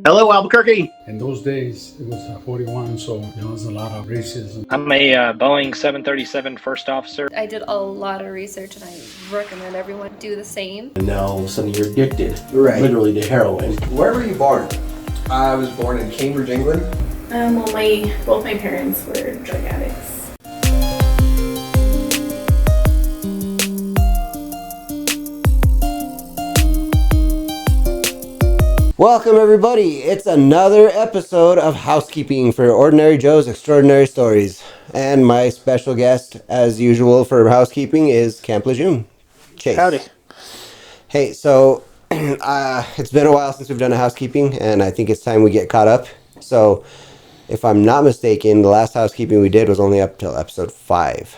Hello, Albuquerque. In those days, it was 41, so there was a lot of racism. I'm a Boeing 737 first officer. I did a lot of research, and I recommend everyone do the same. And now suddenly you're addicted, literally to heroin. Where were you born? I was born in Cambridge, England. Both my parents were drug addicts. Welcome everybody, it's another episode of Housekeeping for Ordinary Joe's Extraordinary Stories. And my special guest, as usual for housekeeping, is Camp Lejeune, Chase. Howdy. Hey, so it's been a while since we've done a housekeeping, and I think it's time we get caught up. So, if I'm not mistaken, the last housekeeping we did was only up till episode 5.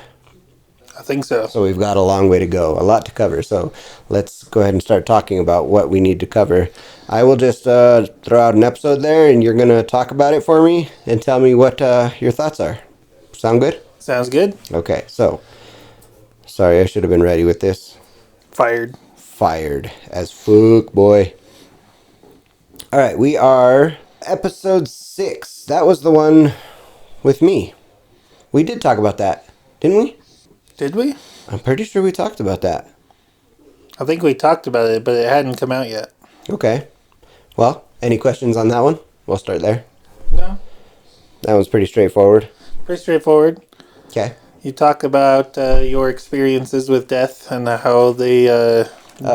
I think so. So we've got a long way to go, a lot to cover. So let's go ahead and start talking about what we need to cover. I will just throw out an episode there, and you're going to talk about it for me and tell me what your thoughts are. Sound good? Sounds good. Okay, so, sorry, I should have been ready with this. Fired. Fired as fuck, boy. All right, we are episode 6. That was the one with me. We did talk about that, didn't we? Did we? I'm pretty sure we talked about that. I think we talked about it, but it hadn't come out yet. Okay. Well, any questions on that one? We'll start there. No. That one's pretty straightforward. Pretty straightforward. Okay. You talk about your experiences with death and how they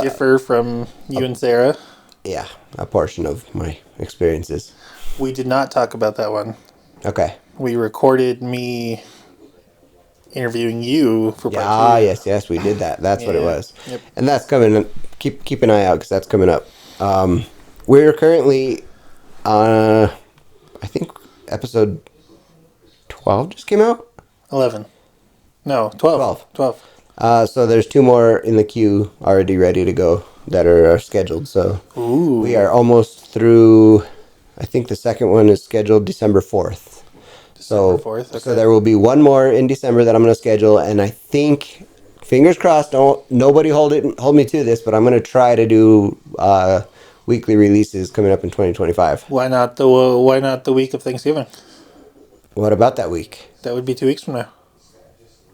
differ from you and Sarah. Yeah, a portion of my experiences. We did not talk about that one. Okay. We recorded me interviewing you for part 2. Yes, we did that. That's what it was. Yep. And that's coming. Keep an eye out because that's coming up. We're currently on, I think, episode 12 just came out? 11. No, 12. 12. So there's 2 more in the queue already ready to go that are scheduled. So Ooh. we are almost through. I think the second one is scheduled December 4th. December 4th. Okay. So there will be one more in December that I'm going to schedule, and I think, fingers crossed, nobody hold me to this, but I'm going to try to do weekly releases coming up in 2025. Why not the week of Thanksgiving? What about that week? That would be 2 weeks from now.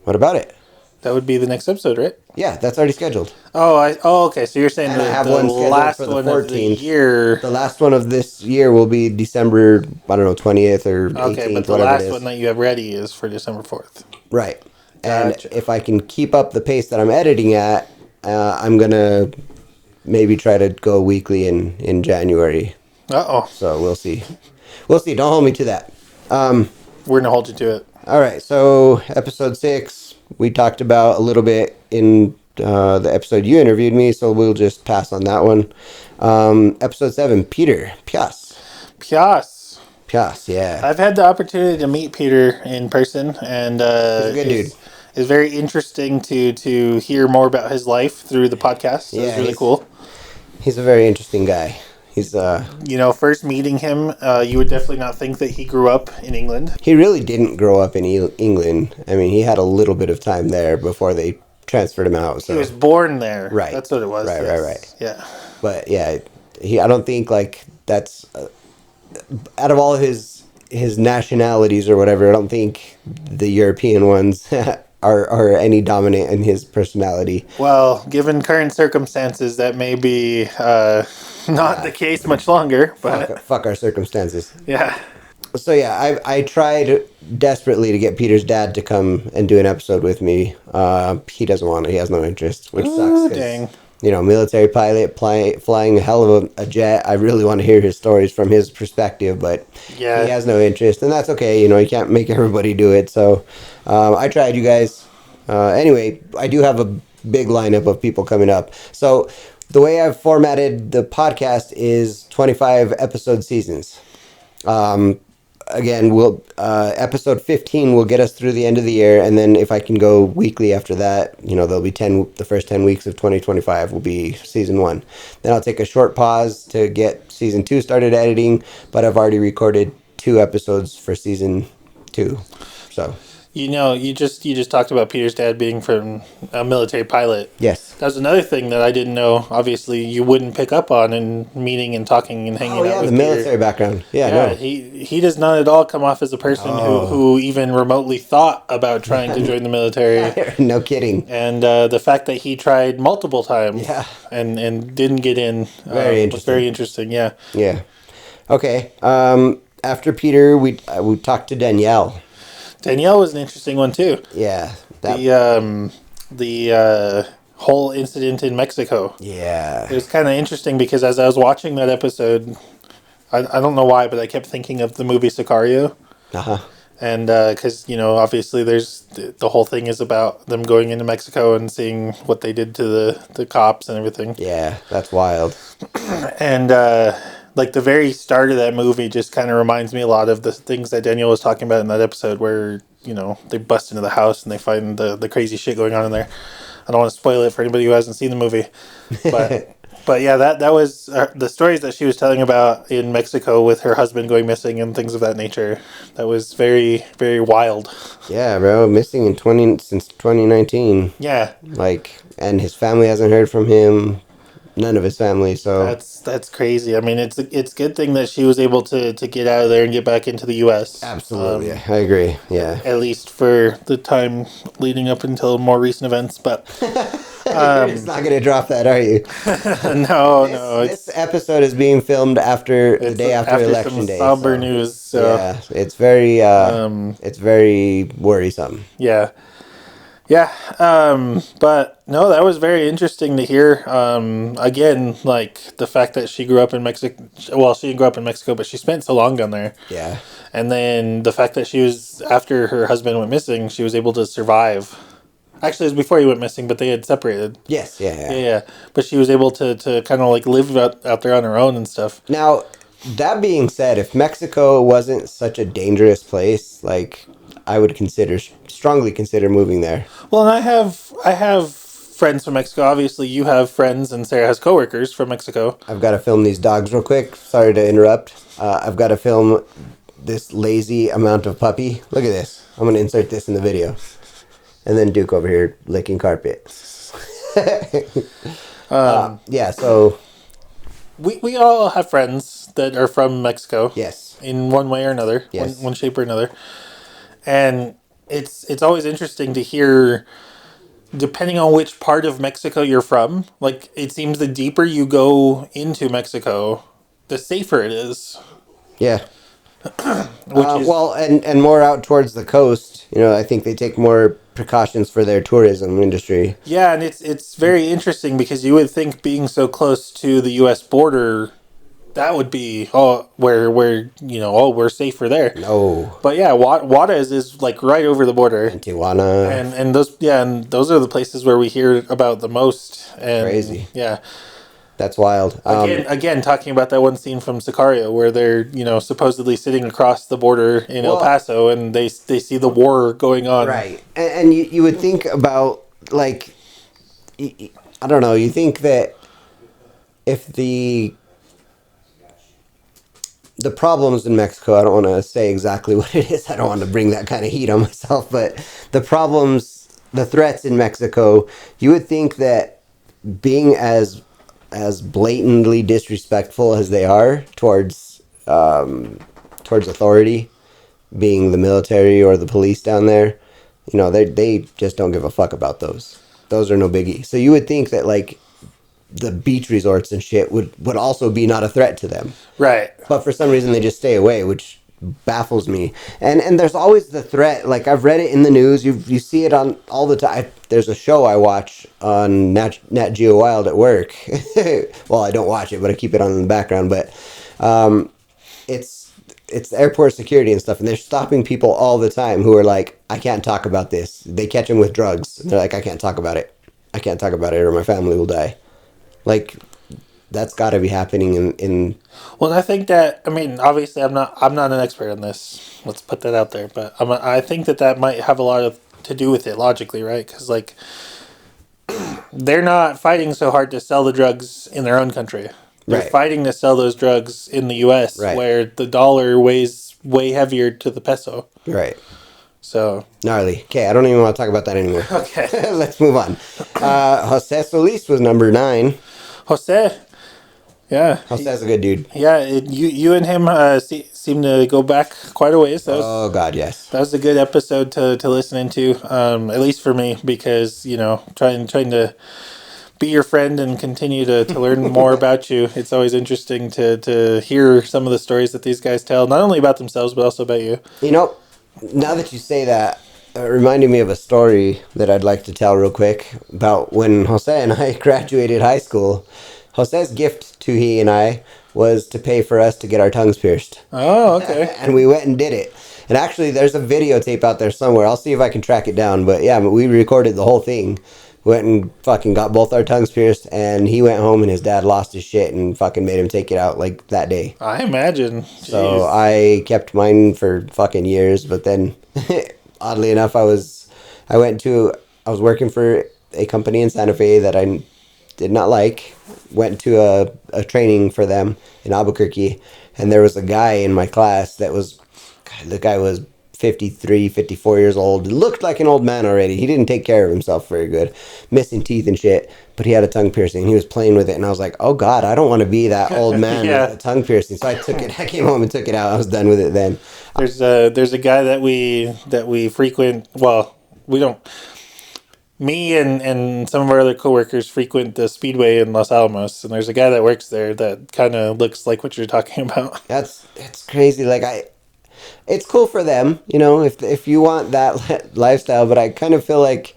What about it? That would be the next episode, right? Yeah, that's already scheduled. Okay. So you're saying And I have the one scheduled last for the one 14th. of the year. The last one of this year will be December, 20th or 18th, Okay, but the whatever last it is. one that you have ready is for December 4th. Right. And Gotcha. if I can keep up the pace that I'm editing at, I'm going to maybe try to go weekly in January. Uh-oh. So we'll see. We'll see. Don't hold me to that. We're going to hold you to it. All right. So episode 6, we talked about a little bit in the episode you interviewed me, so we'll just pass on that one. Episode 7, Peter. Pias, yeah. I've had the opportunity to meet Peter in person, and He's a good dude. It's very interesting to hear more about his life through the podcast. So it's really cool. He's a very interesting guy. He's first meeting him, you would definitely not think that he grew up in England. He really didn't grow up in England. I mean, he had a little bit of time there before they transferred him out. So. He was born there. Right. That's what it was. Right, yes. right. Yeah. But yeah, I don't think that's out of all his nationalities or whatever. I don't think the European ones are any dominant in his personality. Well, given current circumstances, that may be not the case much longer. But Fuck our circumstances. yeah. So yeah, I tried desperately to get Peter's dad to come and do an episode with me. He doesn't want it. He has no interest, which sucks. Dang. Military pilot flying a hell of a jet. I really want to hear his stories from his perspective, but Yeah. he has no interest, and that's okay. You can't make everybody do it. So I tried, you guys. Anyway, I do have a big lineup of people coming up. So the way I've formatted the podcast is 25 episode seasons. Again, episode 15 will get us through the end of the year, and then if I can go weekly after that, there'll be the first 10 weeks of 2025 will be season 1. Then I'll take a short pause to get season 2 started editing, but I've already recorded 2 episodes for season 2. So You just talked about Peter's dad being from a military pilot. Yes. That was another thing that I didn't know. Obviously, you wouldn't pick up on in meeting and talking and hanging Oh out yeah, with the Peter. military background. Yeah, Yeah, no. he does not at all come off as a person who even remotely thought about trying to join the military. No kidding. And the fact that he tried multiple times Yeah. and didn't get in Very was interesting. very interesting. Yeah. Yeah. Okay. After Peter, we talked to Danielle. Danielle was an interesting one too. Yeah. That. The whole incident in Mexico. Yeah. It was kind of interesting because as I was watching that episode, I don't know why, but I kept thinking of the movie Sicario. Uh-huh. And because, obviously there's the whole thing is about them going into Mexico and seeing what they did to the cops and everything. Yeah, that's wild. And like the very start of that movie just kind of reminds me a lot of the things that Daniel was talking about in that episode where, they bust into the house and they find the crazy shit going on in there. I don't want to spoil it for anybody who hasn't seen the movie. But yeah, that was the stories that she was telling about in Mexico with her husband going missing and things of that nature. That was very, very wild. Yeah, bro, missing since 2019. Yeah, And his family hasn't heard from him. None of his family. So that's crazy. I mean, it's a good thing that she was able to get out of there and get back into the U.S. absolutely, I agree. Yeah, At least for the time leading up until more recent events, but. You're just not gonna drop that, are you? No. This episode is being filmed the day after election some day. Somber news. So. Yeah, it's very worrisome. Yeah. But no, that was very interesting to hear. Again, like the fact that she grew up in Mexico. Well, she didn't grow up in Mexico, but she spent so long down there. Yeah. And then the fact that she was, after her husband went missing, she was able to survive. Actually, it was before he went missing, but they had separated. Yes. Yeah. Yeah. But she was able to kind of like live out there on her own and stuff. Now, that being said, if Mexico wasn't such a dangerous place, I would strongly consider moving there. Well, and I have friends from Mexico. Obviously, you have friends, and Sarah has coworkers from Mexico. I've got to film these dogs real quick. Sorry to interrupt. I've got to film this lazy amount of puppy. Look at this. I'm going to insert this in the video. And then Duke over here licking carpet. Yeah, so... We all have friends that are from Mexico. Yes. In one way or another. Yes. One shape or another. And it's always interesting to hear, depending on which part of Mexico you're from, like, it seems the deeper you go into Mexico, the safer it is. Yeah. Which is, and more out towards the coast. I think they take more precautions for their tourism industry. yeah, and it's very interesting because you would think being so close to the U.S. border, that would be where we're safer there. No. But yeah, Juarez is like right over the border. And Tijuana. And those are the places where we hear about the most. And Crazy. Yeah. That's wild. Again, talking about that one scene from Sicario where they're, supposedly sitting across the border in El Paso and they see the war going on. Right. And you would think about, I don't know, you think that if the problems in Mexico, I don't want to say exactly what it is, I don't want to bring that kind of heat on myself, but the threats in Mexico, you would think that being as blatantly disrespectful as they are towards authority, being the military or the police down there, they just don't give a fuck about those. Those are no biggie. So you would think that the beach resorts and shit would also be not a threat to them. Right. But for some reason they just stay away, which baffles me. And there's always the threat. I've read it in the news. You see it on all the time. There's a show I watch on Nat Geo Wild at work. Well, I don't watch it, but I keep it on in the background. But it's airport security and stuff, and they're stopping people all the time who are like, I can't talk about this. They catch them with drugs. And they're like, I can't talk about it. I can't talk about it or my family will die. That's got to be happening in. Well, I think that, obviously I'm not an expert on this. Let's put that out there. But I think that might have a lot to do with it logically, right? Because, they're not fighting so hard to sell the drugs in their own country. They're fighting to sell those drugs in the U.S., where the dollar weighs way heavier to the peso. Right. So Gnarly. Okay, I don't even want to talk about that anymore. okay, Let's move on. Jose Solis was number 9. Jose. Yeah, Jose's a good dude. yeah. You and him seem to go back quite a ways. Oh, God, yes. That was a good episode to listen into, at least for me, because trying to be your friend and continue to learn more about you. It's always interesting to hear some of the stories that these guys tell, not only about themselves but also about you. You know, now that you say that, it reminded me of a story that I'd like to tell real quick about when Jose and I graduated high school. Jose's gift to he and I was to pay for us to get our tongues pierced. Oh, okay. And we went and did it. And actually, there's a videotape out there somewhere. I'll see if I can track it down. But yeah, we recorded the whole thing. Went and fucking got both our tongues pierced. And he went home and his dad lost his shit and fucking made him take it out like that day. I imagine. Jeez. So I kept mine for fucking years. But then, oddly enough, I was working for a company in Santa Fe that I did not like. Went to a training for them in Albuquerque, and there was a guy in my class that was, the guy was 53, 54 years old. Looked like an old man already. He didn't take care of himself very good. Missing teeth and shit, but he had a tongue piercing. He was playing with it, and I was like, oh God, I don't want to be that old man Yeah. with a tongue piercing. So I took it. I came home and took it out. I was done with it then. There's a guy that we frequent. Well, we don't. Me and some of our other coworkers frequent the Speedway in Los Alamos, and there's a guy that works there that kind of looks like what you're talking about. It's crazy. Like it's cool for them, if you want that lifestyle. But I kind of feel like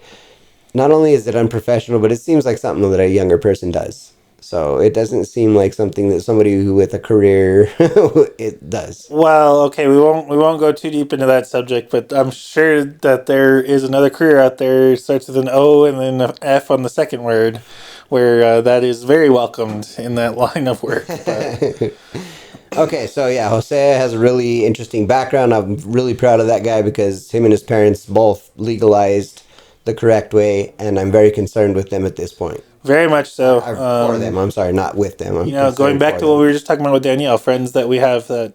not only is it unprofessional, but it seems like something that a younger person does. So it doesn't seem like something that somebody who with a career it does. Well, okay, we won't go too deep into that subject, but I'm sure that there is another career out there. It starts with an O and then an F on the second word, where that is very welcomed in that line of work. But. Okay, so yeah, Jose has a really interesting background. I'm really proud of that guy because him and his parents both legalized the correct way, and I'm very concerned with them at this point. Very much so. For them, I'm sorry, not with them. Going back to what we were just talking about with Danielle, friends that we have that.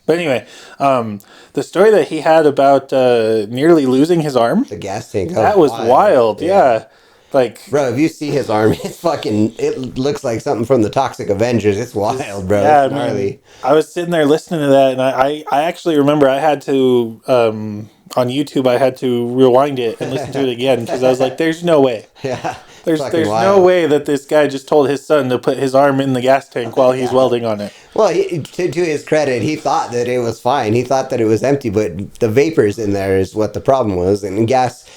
But anyway, the story that he had about nearly losing his arm. The gas tank. That was wild. Yeah. Like, bro, if you see his arm, it looks like something from the Toxic Avengers. It's wild, bro. Yeah, it's gnarly. I was sitting there listening to that, and I actually remember I had to, on YouTube, I had to rewind it and listen to it again because I was like, there's no way. Yeah. There's no way that this guy just told his son to put his arm in the gas tank while he's welding on it. Well, to his credit, he thought that it was fine. He thought that it was empty, but the vapors in there is what the problem was. And gas,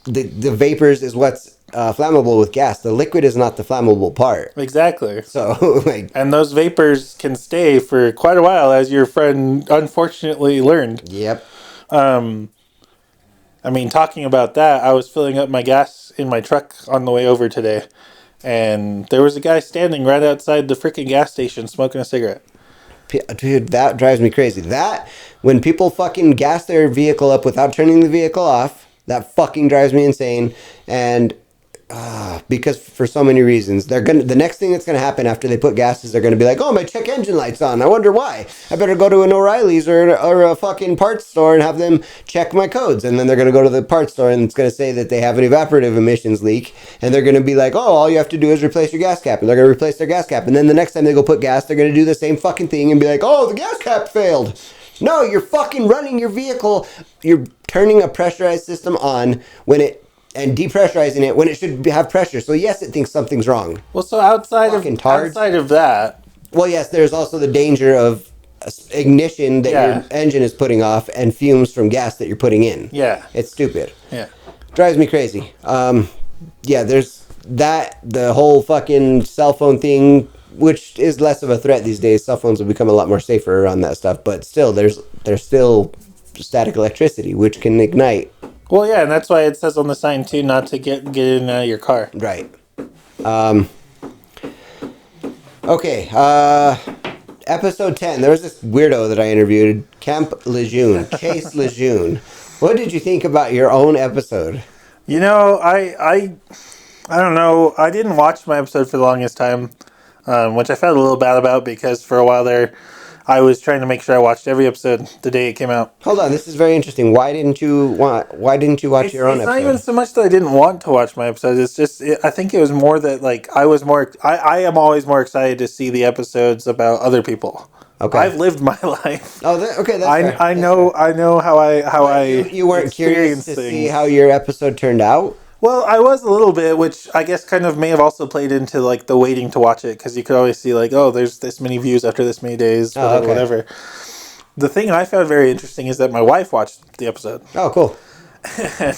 the vapors is what's flammable with gas. The liquid is not the flammable part. Exactly. So, and those vapors can stay for quite a while, as your friend unfortunately learned. Yep. I mean, talking about that, I was filling up my gas in my truck on the way over today, and there was a guy standing right outside the freaking gas station smoking a cigarette. Dude, that drives me crazy. When people fucking gas their vehicle up without turning the vehicle off, that fucking drives me insane. And because for so many reasons, the next thing that's gonna happen after they put gas is they're gonna be like, oh, my check engine light's on. I wonder why. I better go to an O'Reilly's or a fucking parts store and have them check my codes. And then they're gonna go to the parts store and it's gonna say that they have an evaporative emissions leak, and they're gonna be like, oh, all you have to do is replace your gas cap, and they're gonna replace their gas cap. And then the next time they go put gas, they're gonna do the same fucking thing and be like, oh, the gas cap failed. No, you're fucking running your vehicle. You're turning a pressurized system on and depressurizing it when it should have pressure. So yes, it thinks something's wrong. Well, so outside of that, well, yes, there's also the danger of ignition that your engine is putting off and fumes from gas that you're putting in. Yeah, it's stupid. Yeah, drives me crazy. There's that, the whole fucking cell phone thing, which is less of a threat these days. Cell phones have become a lot more safer around that stuff, but still, there's still static electricity which can ignite. Well, yeah, and that's why it says on the sign, too, not to get in your car. Right. Okay, episode 10, there was this weirdo that I interviewed, Camp Lejeune, Chase Lejeune. What did you think about your own episode? You know, I don't know. I didn't watch my episode for the longest time, which I felt a little bad about because for a while there, I was trying to make sure I watched every episode the day it came out. Hold on, this is very interesting. Why didn't you watch your own It's episode? not even so much that I didn't want to watch my episodes. It's just I think it was more that like I am always more excited to see the episodes about other people. Okay. I've lived my life. Oh, okay, that's fair. I know how I you weren't curious experience to things. see how your episode turned out? Well, I was a little bit, which I guess kind of may have also played into like the waiting to watch it, because you could always see like, oh, there's this many views after this many days, whatever, whatever. The thing I found very interesting is that my wife watched the episode. Oh, cool. And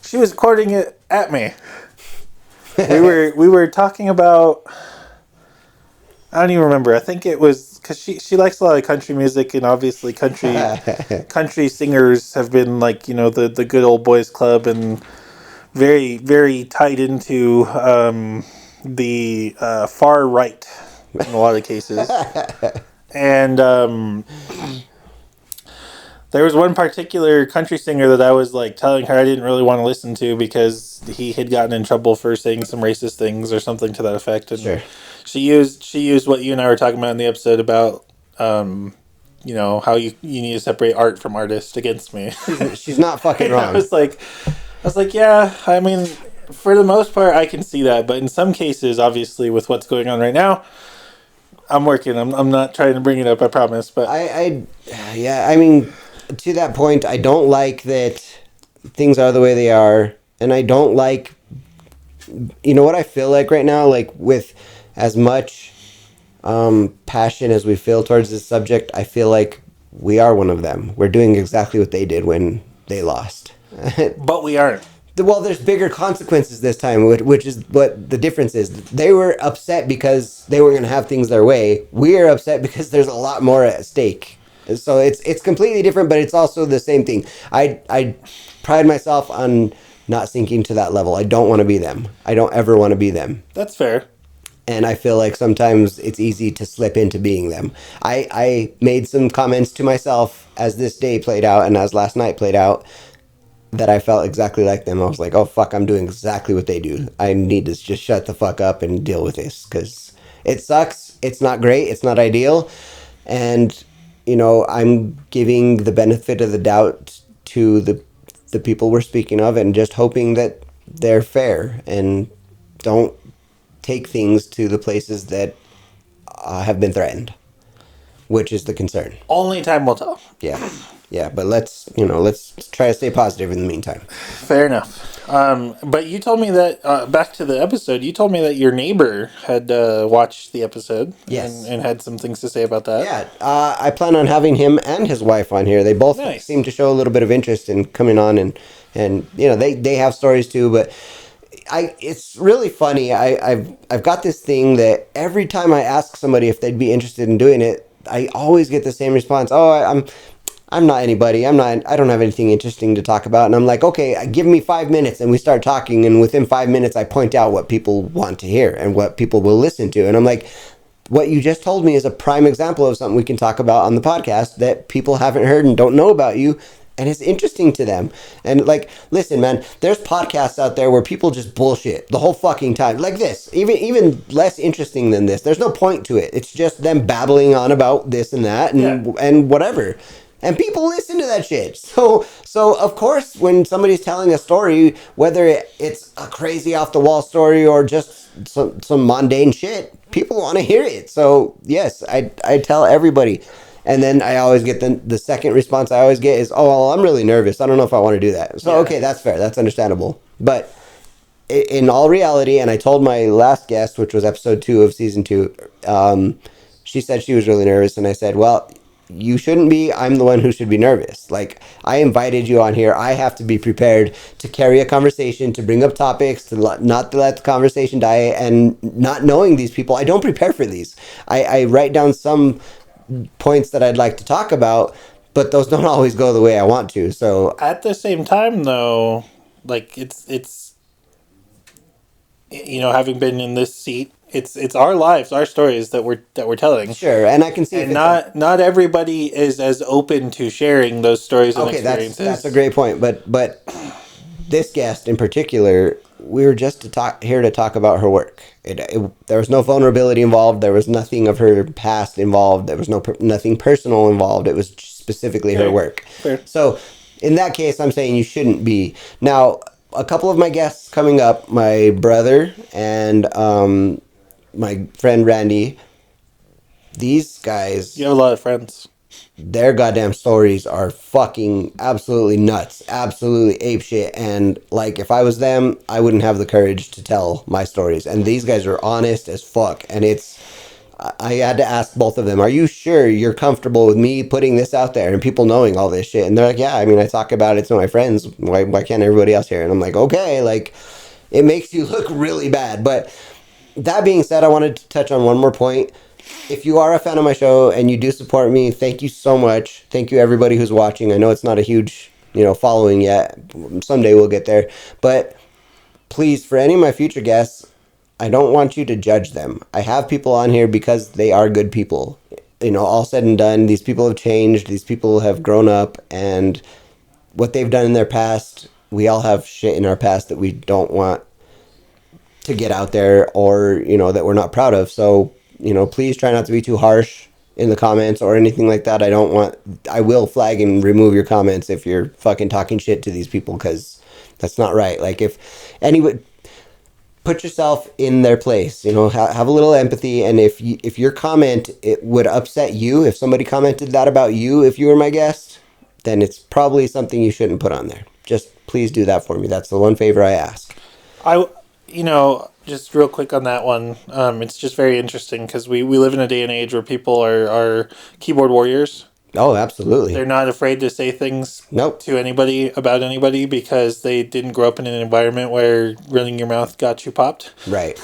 she was quoting it at me. we were talking about, I don't even remember. I think it was because she likes a lot of country music, and obviously country singers have been like, you know, the good old boys club, and very, very tied into the far right in a lot of cases. And there was one particular country singer that I was like telling her I didn't really want to listen to because he had gotten in trouble for saying some racist things or something to that effect. And sure. She used what you and I were talking about in the episode about you know, how you need to separate art from artist against me. She's not fucking wrong. I was like, yeah, I mean, for the most part, I can see that. But in some cases, obviously, with what's going on right now, I'm working. I'm not trying to bring it up, I promise. But yeah, I mean, to that point, I don't like that things are the way they are. And I don't like, you know what I feel like right now? Like, with as much passion as we feel towards this subject, I feel like we are one of them. We're doing exactly what they did when they lost. But we aren't. Well, there's bigger consequences this time, which is what the difference is. They were upset because they were going to have things their way. We are upset because there's a lot more at stake. So it's completely different, but it's also the same thing. I pride myself on not sinking to that level. I don't want to be them. I don't ever want to be them. That's fair. And I feel like sometimes it's easy to slip into being them. I made some comments to myself as this day played out and as last night played out that I felt exactly like them. I was like, oh, fuck, I'm doing exactly what they do. I need to just shut the fuck up and deal with this because it sucks. It's not great. It's not ideal. And, you know, I'm giving the benefit of the doubt to the people we're speaking of and just hoping that they're fair and don't take things to the places that have been threatened, which is the concern. Only time will tell. Yeah, but let's try to stay positive in the meantime. Fair enough. But you told me that, back to the episode, you told me that your neighbor had watched the episode. Yes. And had some things to say about that. Yeah, I plan on having him and his wife on here. They both seem to show a little bit of interest in coming on, and you know, they have stories too, but it's really funny. I've got this thing that every time I ask somebody if they'd be interested in doing it, I always get the same response. Oh, I'm not anybody. I don't have anything interesting to talk about. And I'm like, okay, give me 5 minutes, and we start talking, and within 5 minutes I point out what people want to hear and what people will listen to. And I'm like, what you just told me is a prime example of something we can talk about on the podcast that people haven't heard and don't know about you. And it's interesting to them. And like, listen, man, there's podcasts out there where people just bullshit the whole fucking time. Like this, even less interesting than this. There's no point to it. It's just them babbling on about this and that and whatever. And people listen to that shit. So of course, when somebody's telling a story, whether it's a crazy off the wall story or just some mundane shit, people want to hear it. So yes, I tell everybody. And then I always get the second response I always get is, oh, well, I'm really nervous. I don't know if I want to do that. So, okay, that's fair. That's understandable. But in all reality, and I told my last guest, which was episode 2 of season 2, she said she was really nervous. And I said, well, you shouldn't be. I'm the one who should be nervous. Like, I invited you on here. I have to be prepared to carry a conversation, to bring up topics, not to let the conversation die. And not knowing these people, I don't prepare for these. I write down some points that I'd like to talk about, but those don't always go the way I want to. So at the same time, though, like it's you know, having been in this seat, it's our lives, our stories that we're telling. Sure, and I can see, and not everybody is as open to sharing those stories and experiences. That's a great point. But this guest in particular we were just here to talk about her work. There was no vulnerability involved. There was nothing of her past involved. There was nothing personal involved. It was specifically her work. Fair. So in that case, I'm saying you shouldn't be. Now, a couple of my guests coming up, my brother and my friend Randy, these guys... You have a lot of friends. Their goddamn stories are fucking absolutely nuts, absolutely apeshit, and like if I was them, I wouldn't have the courage to tell my stories. And these guys are honest as fuck, and I had to ask both of them, are you sure you're comfortable with me putting this out there and people knowing all this shit? And they're like, yeah, I mean, I talk about it to my friends. Why can't everybody else hear it? And I'm like, okay, like, it makes you look really bad. But that being said, I wanted to touch on one more point. If you are a fan of my show and you do support me, thank you so much. Thank you everybody who's watching. I know it's not a huge, following yet. Someday we'll get there. But please, for any of my future guests, I don't want you to judge them. I have people on here because they are good people. All said and done, these people have changed. These people have grown up, and what they've done in their past, we all have shit in our past that we don't want to get out there, or, that we're not proud of. So, please try not to be too harsh in the comments or anything like that. I will flag and remove your comments if you're fucking talking shit to these people, because that's not right. Like, if anyone, put yourself in their place, have a little empathy. And if your comment, it would upset you, if somebody commented that about you, if you were my guest, then it's probably something you shouldn't put on there. Just please do that for me. That's the one favor I ask. Just real quick on that one, it's just very interesting because we live in a day and age where people are keyboard warriors. Oh, absolutely. They're not afraid to say things Nope. to anybody about anybody because they didn't grow up in an environment where running your mouth got you popped. Right.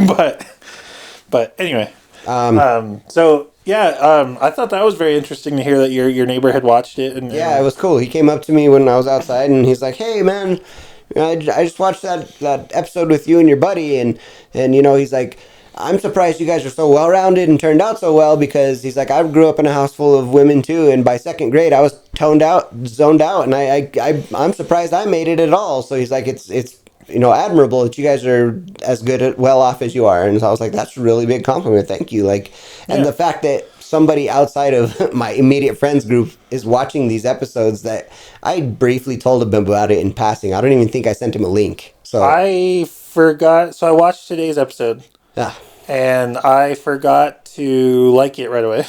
but anyway. I thought that was very interesting to hear that your neighbor had watched it. And it was cool. He came up to me when I was outside and he's like, hey, man, I just watched that episode with you and your buddy, and he's like, I'm surprised you guys are so well-rounded and turned out so well, because he's like, I grew up in a house full of women too, and by second grade I was zoned out, and I'm surprised I made it at all. So he's like, it's admirable that you guys are as well off as you are. And so I was like, that's a really big compliment, thank you. And the fact that somebody outside of my immediate friends group is watching these episodes, that I briefly told him about it in passing. I don't even think I sent him a link. So I forgot. So I watched today's episode. Yeah. And I forgot to like it right away.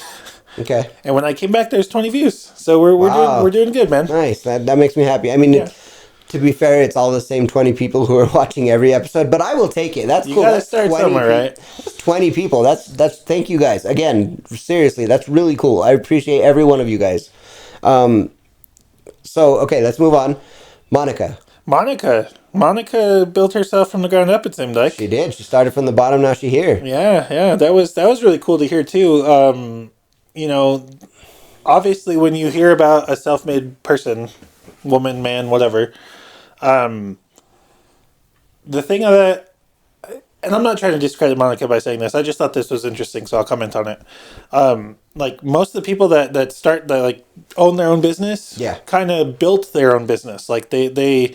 Okay. And when I came back, there's 20 views. So we're doing good, man. Nice. That makes me happy. I mean, to be fair, it's all the same 20 people who are watching every episode, but I will take it. That's cool. You gotta start somewhere, right? That's 20 people. That's thank you guys. Again, seriously, that's really cool. I appreciate every one of you guys. So, okay, let's move on. Monica built herself from the ground up, it seemed like. She did. She started from the bottom, now she's here. Yeah. That was really cool to hear too. Obviously when you hear about a self-made person, woman, man, whatever, the thing of that, and I'm not trying to discredit Monica by saying this, I just thought this was interesting, so I'll comment on it. Most of the people that own their own business, kind of built their own business. Like they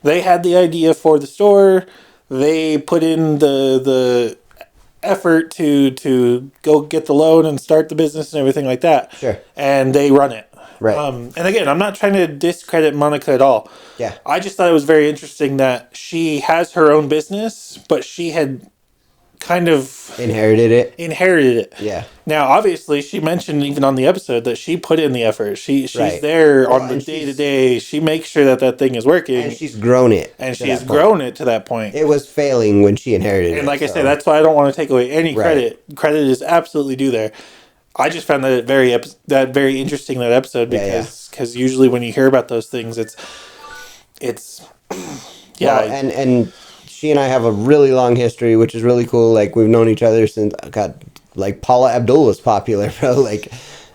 had the idea for the store, they put in the effort to go get the loan and start the business and everything like that. Sure. And they run it. Right. And again, I'm not trying to discredit Monica at all. Yeah. I just thought it was very interesting that she has her own business, but she had kind of inherited it. Yeah. Now, obviously, she mentioned even on the episode that she put in the effort. She's there on the day-to-day. She makes sure that thing is working. And she's grown it. And she's grown it to that point. It was failing when she inherited it. And like I say, that's why I don't want to take away any credit. Credit is absolutely due there. I just found that very interesting, that episode, because usually when you hear about those things, it's Well, and she and I have a really long history, which is really cool. Like, we've known each other since, Paula Abdul was popular, bro.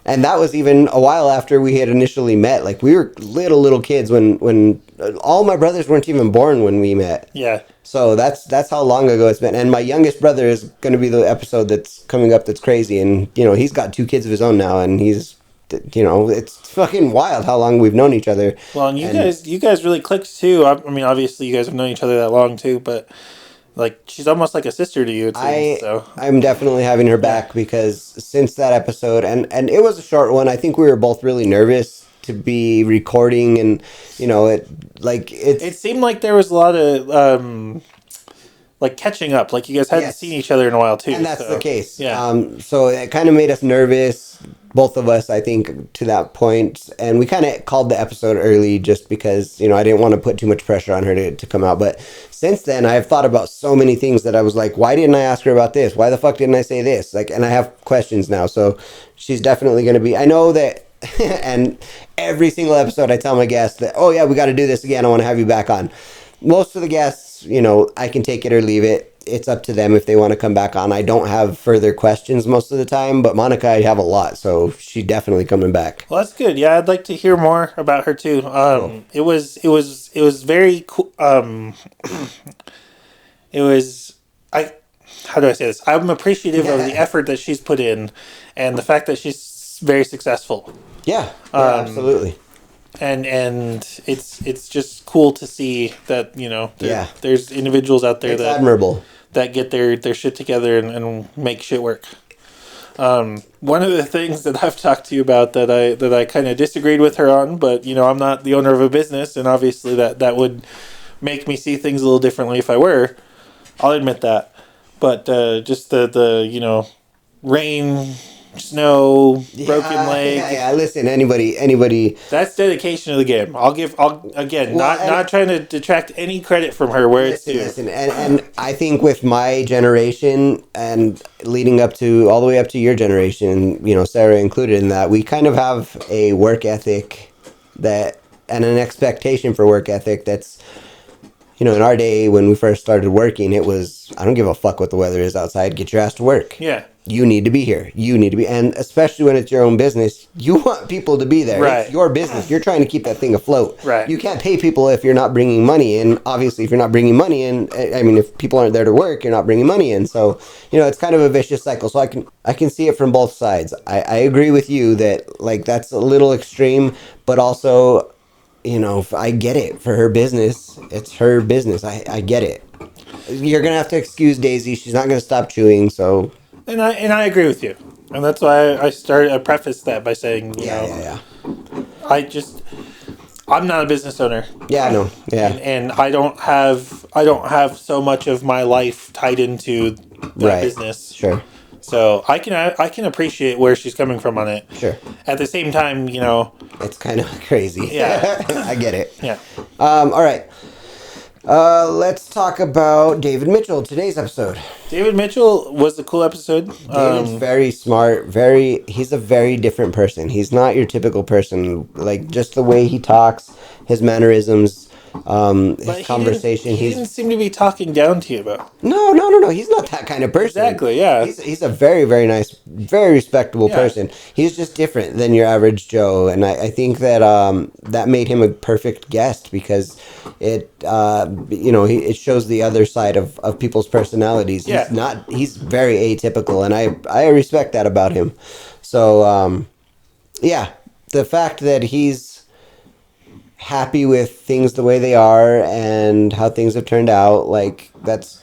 And that was even a while after we had initially met. Like, we were little kids when all my brothers weren't even born when we met. Yeah. So that's how long ago it's been. And my youngest brother is going to be the episode that's coming up that's crazy. And, he's got 2 kids of his own now, and he's it's fucking wild how long we've known each other. Well, and you guys really clicked too. I mean, obviously you guys have known each other that long too, but like she's almost like a sister to you. It seems, so I'm definitely having her back because since that episode, and it was a short one. I think we were both really nervous to be recording, and it seemed like there was a lot of like catching up. Like you guys hadn't seen each other in a while too, and that's the case. Yeah. So it kind of made us nervous, both of us, I think, to that point, and we kind of called the episode early just because I didn't want to put too much pressure on her to come out. But since then, I've thought about so many things that I was like, why didn't I ask her about this? Why the fuck didn't I say this? Like, and I have questions now. So she's definitely going to be. I know that. And every single episode I tell my guests that, oh yeah, we got to do this again. I want to have you back on. Most of the guests, I can take it or leave it. It's up to them if they want to come back on. I don't have further questions most of the time, but Monica, I have a lot, so she's definitely coming back. Well, that's good. Yeah, I'd like to hear more about her too. Cool. It was very cool. How do I say this? I'm appreciative of the effort that she's put in, and the fact that she's very successful. Yeah, absolutely. And it's just cool to see that there's individuals out there that admirable that get their shit together and make shit work. One of the things that I've talked to you about that I kind of disagreed with her on, but I'm not the owner of a business, and obviously that would make me see things a little differently if I were. I'll admit that, but just the rain, snow, broken leg. Yeah. Listen, anybody. That's dedication to the game. Not trying to detract any credit from her where it's due. Listen, and I think with my generation and leading up to all the way up to your generation, Sarah included in that, we kind of have a work ethic and an expectation for work ethic that's. In our day when we first started working, it was, I don't give a fuck what the weather is outside. Get your ass to work. Yeah. You need to be here. And especially when it's your own business, you want people to be there. Right. It's your business. You're trying to keep that thing afloat. Right. You can't pay people if you're not bringing money in. Obviously, if you're not bringing money in, if people aren't there to work, you're not bringing money in. So, it's kind of a vicious cycle. So I can see it from both sides. I agree with you that, like, that's a little extreme, but also... I get it for her business. It's her business. I get it. You're going to have to excuse Daisy. She's not going to stop chewing, so... And I agree with you. And that's why I prefaced that by saying, Yeah. I'm not a business owner. Yeah, I know. Yeah. And I don't have so much of my life tied into that business. Sure. So I can appreciate where she's coming from on it. Sure. At the same time, it's kind of crazy. Yeah. I get it. Yeah. All right. Let's talk about David Mitchell, today's episode. David Mitchell was a cool episode. David's very smart, he's a very different person. He's not your typical person. Like, just the way he talks, his mannerisms, his conversation. He didn't seem to be talking down to you about. No. He's not that kind of person. Exactly, yeah. He's a very, very nice, very respectable person. He's just different than your average Joe, and I think that that made him a perfect guest because it it shows the other side of people's personalities. Yeah. He's very atypical, and I respect that about him. So the fact that he's happy with things the way they are and how things have turned out, like, that's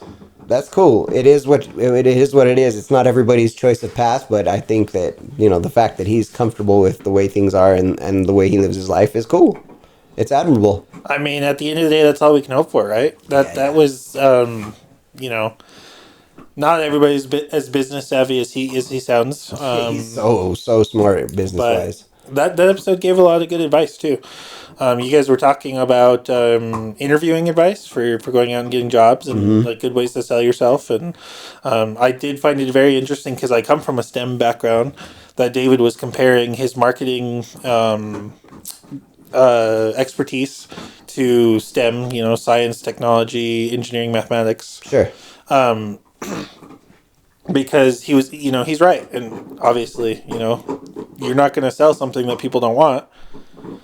cool. It is what it is. It's not everybody's choice of path, but I think that the fact that he's comfortable with the way things are and the way he lives his life is cool. It's admirable. I mean, at the end of the day, that's all we can hope for, right? That was not everybody's as business savvy as he sounds. He's so smart business wise. That episode gave a lot of good advice too. You guys were talking about interviewing advice for going out and getting jobs and like good ways to sell yourself. And I did find it very interesting because I come from a STEM background that David was comparing his marketing expertise to STEM, science, technology, engineering, mathematics. Sure. Because he was, he's right. And obviously, you're not going to sell something that people don't want.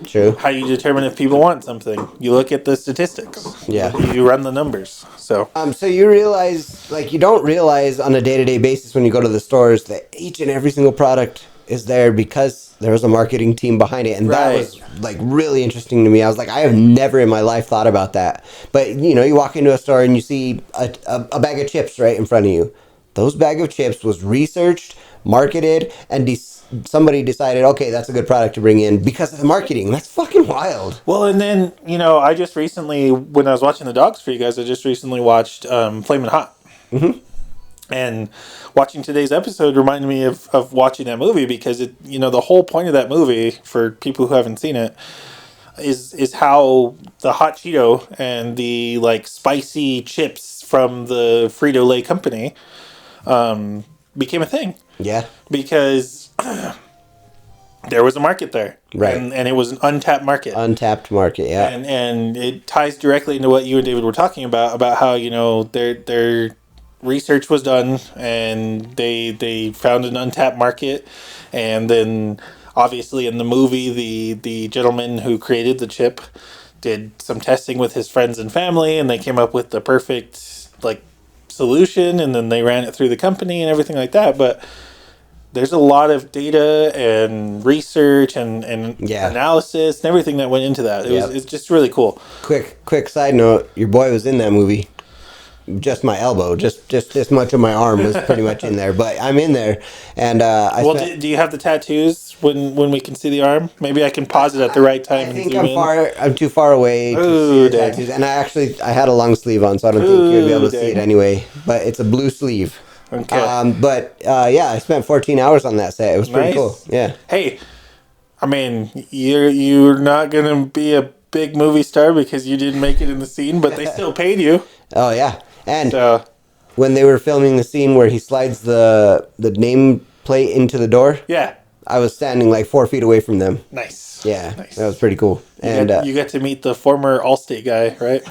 True. How do you determine if people want something? You look at the statistics. Yeah. You run the numbers. So you realize, like, you don't realize on a day-to-day basis when you go to the stores that each and every single product is there because there was a marketing team behind it, and that Right. was like really interesting to me. I was like, I have never in my life thought about that. But you know, you walk into a store and you see a bag of chips right in front of you. Those bag of chips was researched, marketed, and somebody decided, okay, that's a good product to bring in because of the marketing. That's fucking wild. Well, and then, you know, I just recently, when I was watching the dogs for you guys, I just recently watched Flamin' Hot. Mm-hmm. And watching today's episode reminded me of watching that movie because, it, you know, the whole point of that movie, for people who haven't seen it, is how the hot Cheeto and the, like, spicy chips from the Frito-Lay company became a thing. Yeah. Because there was a market there. Right. And it was an untapped market. Untapped market, yeah. And it ties directly into what you and David were talking about how, you know, their research was done and they found an untapped market. And then obviously in the movie, the gentleman who created the chip did some testing with his friends and family, and they came up with the perfect, like, solution, and then they ran it through the company and everything like that. But there's a lot of data and research and analysis and everything that went into that. It's just really cool. Quick side note, your boy was in that movie. Just my elbow, just this much of my arm was pretty much in there, but I'm in there, and do you have the tattoos when we can see the arm? Maybe I can pause it at the right time. I think I'm too far away to see the tattoos, and I had a long sleeve on, so I don't think you'd be able to see it anyway. But it's a blue sleeve. Okay. I spent 14 hours on that set. It was pretty cool. Yeah. Hey, I mean, you're not gonna be a big movie star because you didn't make it in the scene, but they still paid you. Oh yeah. And when they were filming the scene where he slides the name plate into the door, I was standing like 4 feet away from them. Nice. Yeah, nice. That was pretty cool. You got to meet the former Allstate guy, right?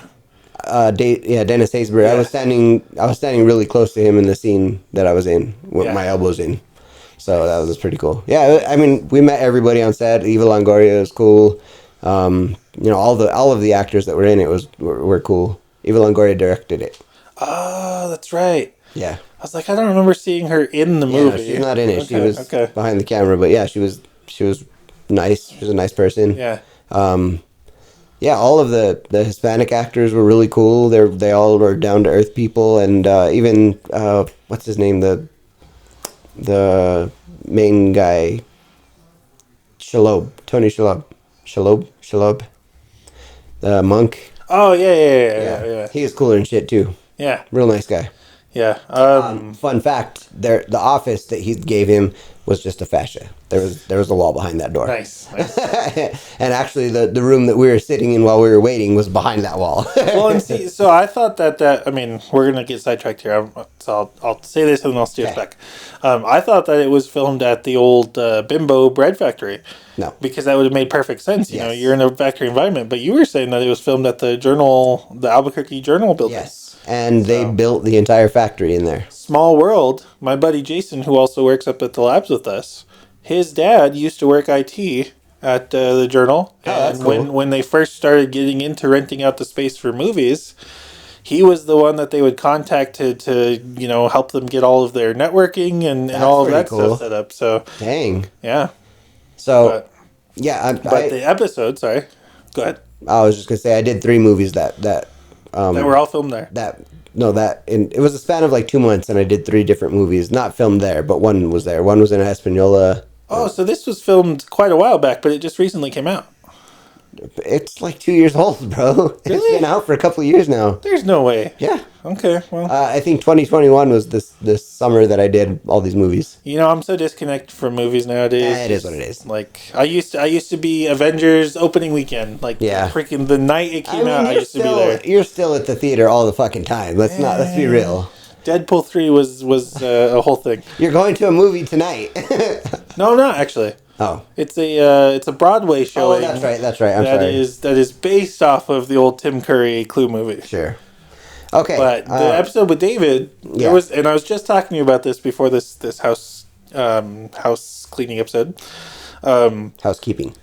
Dennis Haysbert. Yeah. I was standing really close to him in the scene that I was in, with my elbows in. So that was pretty cool. Yeah, I mean, we met everybody on set. Eva Longoria was cool. You know, all of the actors that were in it were cool. Eva Longoria directed it. Oh, that's right. Yeah. I was like, I don't remember seeing her in the movie. No, she's not in it. Okay, she was behind the camera, but yeah, she was nice. She was a nice person. Yeah. All of the Hispanic actors were really cool. They all were down to earth people, and even what's his name, the main guy, Tony Shalhoub, the monk. Oh yeah. He was cooler and shit too. Yeah. Real nice guy. Yeah. Fun fact: the office that he gave him was just a fascia. There was a wall behind that door. Nice. And actually, the room that we were sitting in while we were waiting was behind that wall. Well, and see, so I thought that I mean, we're gonna get sidetracked here. So I'll say this and then I'll steer us back. I thought that it was filmed at the old Bimbo bread factory. No, because that would have made perfect sense. You know, you're in a factory environment, but you were saying that it was filmed at the Albuquerque Journal building. Yes, and they built the entire factory in there. Small world. My buddy Jason, who also works up at the labs with us, his dad used to work IT at the Journal. Oh, that's cool. When they first started getting into renting out the space for movies, he was the one that they would contact to you know, help them get all of their networking and all of that stuff set up. So dang. Yeah. So, but the episode, sorry, go ahead. I was just gonna say I did 3 movies that were all filmed there. It was a span of like 2 months, and I did 3 different movies, not filmed there, but one was there. One was in Espanola. Oh, so this was filmed quite a while back, but it just recently came out. It's like 2 years old, bro. Really? It's been out for a couple of years now. There's no way. Yeah. Okay, well. I think 2021 was this summer that I did all these movies. You know, I'm so disconnected from movies nowadays. It is what it is. Like, I used to be Avengers opening weekend. Like, freaking the night it came out, I used to be there. You're still at the theater all the fucking time. Let's be real. Deadpool 3 was a whole thing. You're going to a movie tonight. No, I'm not actually. Oh, it's a Broadway showing. Oh, that's right. I'm sorry. That is based off of the old Tim Curry Clue movie. Sure. Okay. But the episode with David, there was, and I was just talking to you about this before this house cleaning episode. Housekeeping.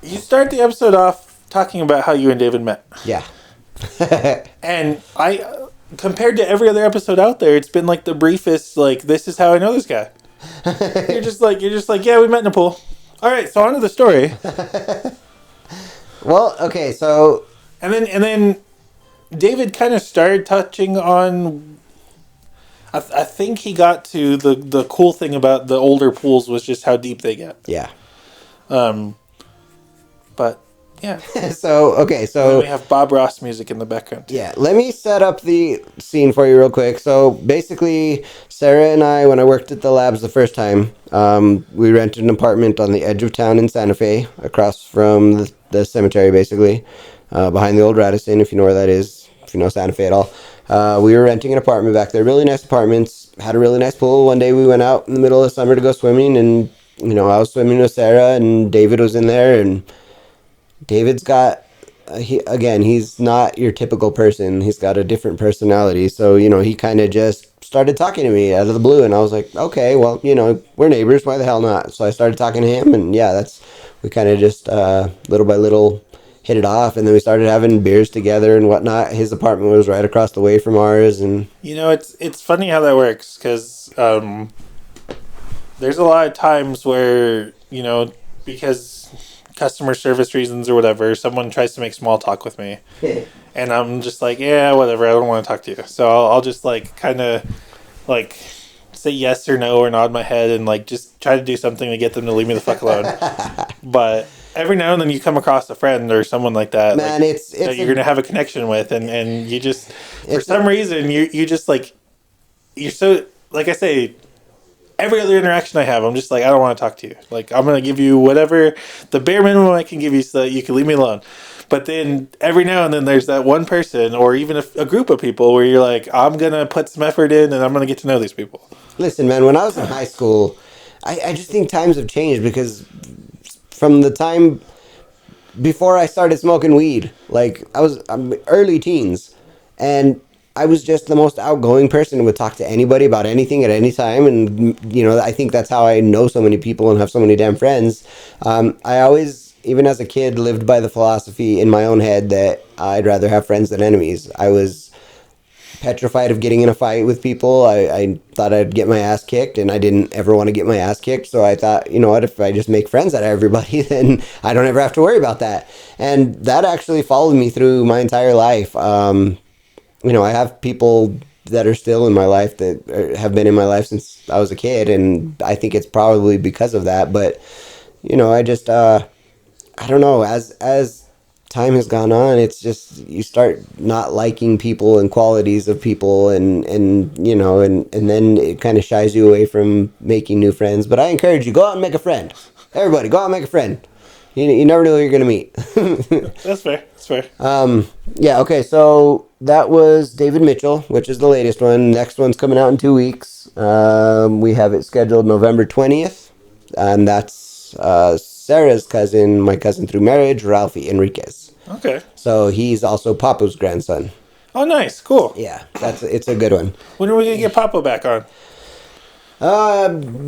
You start the episode off talking about how you and David met. Yeah. And compared to every other episode out there, it's been like the briefest. Like, this is how I know this guy. You're just like, yeah, we met in a pool. All right, so on to the story. Well, okay, so And then David kind of started touching on. I think he got to the cool thing about the older pools was just how deep they get. yeah. But yeah. So Then so we have Bob Ross music in the background. yeah, let me set up the scene for you real quick. So basically, Sarah and I, when I worked at the labs the first time, we rented an apartment on the edge of town in Santa Fe, across from the cemetery, basically, behind the old Radisson, if you know where that is, if you know Santa Fe at all. We were renting an apartment back there, really nice apartments, had a really nice pool. One day we went out in the middle of summer to go swimming, and, I was swimming with Sarah, and David was in there, and David's got... he's not your typical person. He's got a different personality. So, he kind of just started talking to me out of the blue. And I was like, okay, well, we're neighbors. Why the hell not? So I started talking to him. And yeah, we kind of just little by little hit it off. And then we started having beers together and whatnot. His apartment was right across the way from ours. And it's funny how that works because there's a lot of times where, because customer service reasons or whatever, someone tries to make small talk with me. And I'm just like, yeah, whatever, I don't want to talk to you. So I'll just like kind of like say yes or no or nod my head and like just try to do something to get them to leave me the fuck alone. But every now and then you come across a friend or someone like that, man, like, it's that you're gonna have a connection with, and you just for some reason you just like you're so, like I say, every other interaction I have, I'm just like, I don't want to talk to you. Like, I'm going to give you whatever, the bare minimum I can give you so that you can leave me alone. But then every now and then there's that one person or even a group of people where you're like, I'm going to put some effort in and I'm going to get to know these people. Listen, man, when I was in high school, I just think times have changed because from the time before I started smoking weed, like I'm early teens, and I was just the most outgoing person who would talk to anybody about anything at any time. And, I think that's how I know so many people and have so many damn friends. I always, even as a kid, lived by the philosophy in my own head that I'd rather have friends than enemies. I was petrified of getting in a fight with people. I thought I'd get my ass kicked, and I didn't ever want to get my ass kicked. So I thought, what, if I just make friends out of everybody, then I don't ever have to worry about that. And that actually followed me through my entire life. I have people that are still in my life that have been in my life since I was a kid, and I think it's probably because of that. But, I just, I don't know, as time has gone on, it's just, you start not liking people and qualities of people, and then it kind of shies you away from making new friends. But I encourage you, go out and make a friend. Everybody, go out and make a friend. You never know who you're going to meet. That's fair. That's fair. Yeah, okay, so that was David Mitchell, which is the latest one. Next one's coming out in 2 weeks. We have it scheduled November 20th, and that's Sarah's cousin, my cousin through marriage, Ralphie Enriquez. Okay. So he's also Papo's grandson. Oh, nice. Cool. Yeah, it's a good one. When are we going to get Papo back on?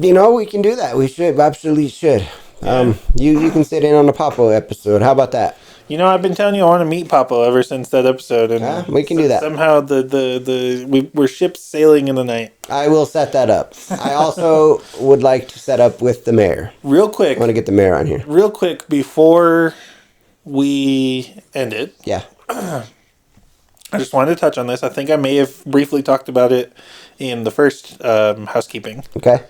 We can do that. We should, absolutely should. Yeah. You can sit in on the Papo episode. How about that? I've been telling you I want to meet Papo ever since that episode, and we can do that. Somehow we're ships sailing in the night. I will set that up. I also would like to set up with the mayor. Real quick, I want to get the mayor on here. Real quick before we end it. Yeah. I just wanted to touch on this. I think I may have briefly talked about it in the first housekeeping. Okay.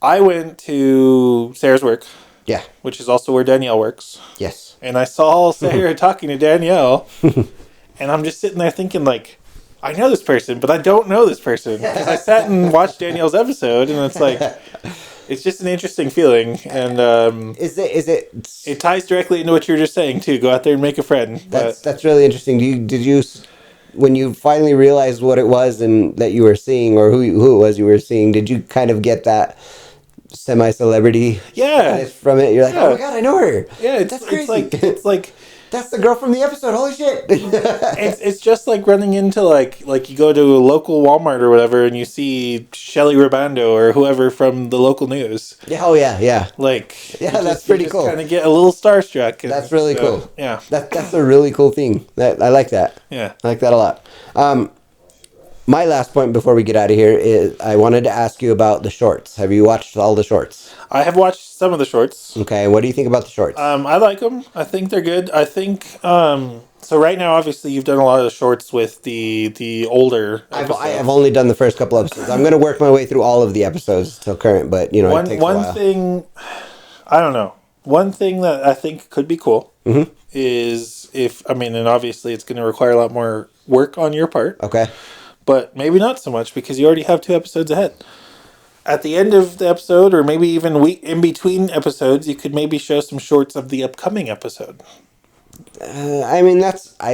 I went to Sarah's work. Yeah. Which is also where Danielle works. Yes. And I saw Sarah talking to Danielle. And I'm just sitting there thinking, like, I know this person, but I don't know this person. Because I sat and watched Danielle's episode, and it's like, it's just an interesting feeling. And it ties directly into what you were just saying, too. Go out there and make a friend. That's really interesting. Did you, when you finally realized what it was and that you were seeing, or who it was you were seeing, did you kind of get that semi-celebrity from it? You're like, oh my god, I know her. Yeah, that's crazy. It's like That's the girl from the episode. Holy shit! It's just like running into like you go to a local Walmart or whatever and you see Shelley Rabando or whoever from the local news. Yeah, oh yeah. Like That's pretty cool. Kind of get a little starstruck. That's really cool. Yeah, that's a really cool thing. I like that. Yeah, I like that a lot. My last point before we get out of here is I wanted to ask you about the shorts. Have you watched all the shorts? I have watched some of the shorts. Okay, what do you think about the shorts? I like them. I think they're good. I think so. Right now, obviously, you've done a lot of shorts with the older. I've only done the first couple episodes. I'm going to work my way through all of the episodes till current, but it takes a while. One thing, I don't know. One thing that I think could be cool is and obviously it's going to require a lot more work on your part. Okay. But maybe not so much because you already have 2 episodes ahead. At the end of the episode, or maybe even in between episodes, you could maybe show some shorts of the upcoming episode. I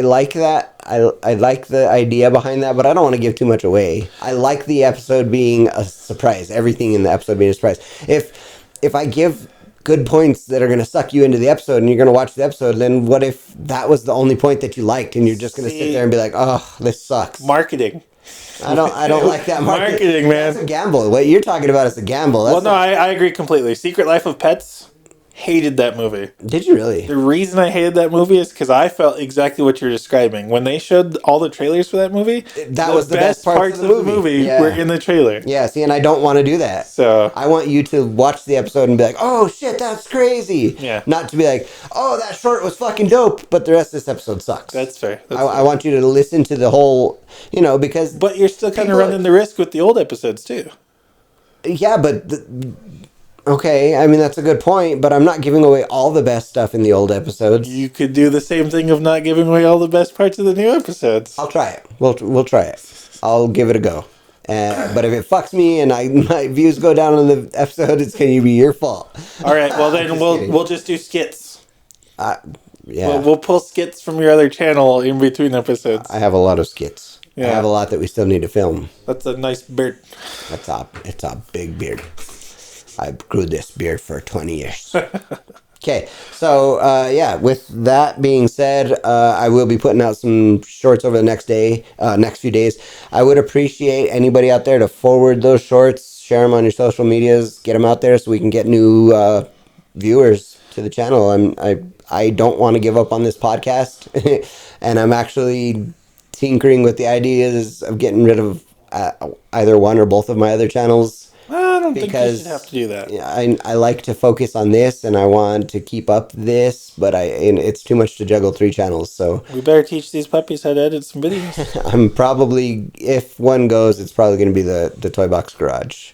like that. I like the idea behind that, but I don't want to give too much away. I like the episode being a surprise. Everything in the episode being a surprise. If I give good points that are going to suck you into the episode and you're going to watch the episode, then what if that was the only point that you liked and you're just going to sit there and be like, oh, this sucks. Marketing. I don't like that marketing, man. That's a gamble. What you're talking about is a gamble. I agree completely. Secret Life of Pets. Hated that movie. Did you really? The reason I hated that movie is because I felt exactly what you're describing. When they showed all the trailers for that movie, that was the best parts of the movie were in the trailer. Yeah, see, and I don't want to do that. So I want you to watch the episode and be like, oh shit, that's crazy. Yeah. Not to be like, oh, that short was fucking dope, but the rest of this episode sucks. That's fair. I want you to listen to the whole, because... But you're still kind of running the risk with the old episodes, too. Yeah, but... Okay, that's a good point, but I'm not giving away all the best stuff in the old episodes. You could do the same thing of not giving away all the best parts of the new episodes. I'll try it. We'll try it. I'll give it a go. But if it fucks me and my views go down on the episode, it's going to be your fault. All right, well then we'll just do skits. Yeah. We'll pull skits from your other channel in between episodes. I have a lot of skits. Yeah. I have a lot that we still need to film. That's a nice beard. It's a big beard. I grew this beard for 20 years. Okay, so with that being said, I will be putting out some shorts over the next few days. I would appreciate anybody out there to forward those shorts, share them on your social medias, get them out there so we can get new viewers to the channel. I don't want to give up on this podcast, and I'm actually tinkering with the ideas of getting rid of either one or both of my other channels. I don't think you should have to do that. Yeah, I like to focus on this, and I want to keep up this, but it's too much to juggle 3 channels. So we better teach these puppies how to edit some videos. I'm probably, if one goes, it's probably going to be the Toy Box Garage.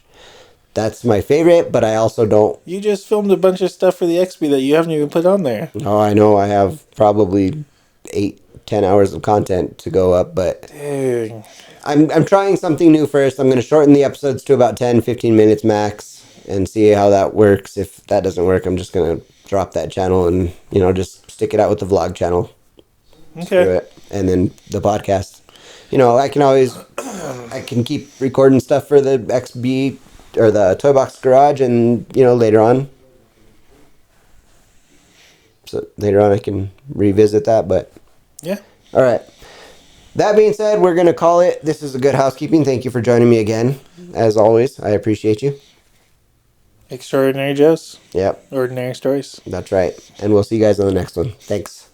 That's my favorite, but I also don't. You just filmed a bunch of stuff for the XP that you haven't even put on there. Oh, I know. I have probably 8-10 hours of content to go up, but. Dang. I'm trying something new first. I'm going to shorten the episodes to about 10-15 minutes max and see how that works. If that doesn't work, I'm just going to drop that channel and, just stick it out with the vlog channel. Okay. And then the podcast. I can keep recording stuff for the XB or the Toy Box Garage and, later on. So later on I can revisit that, but. Yeah. All right. That being said, we're going to call it. This is a good housekeeping. Thank you for joining me again. As always, I appreciate you. Extraordinary Joes. Yep. Ordinary Stories. That's right. And we'll see you guys on the next one. Thanks.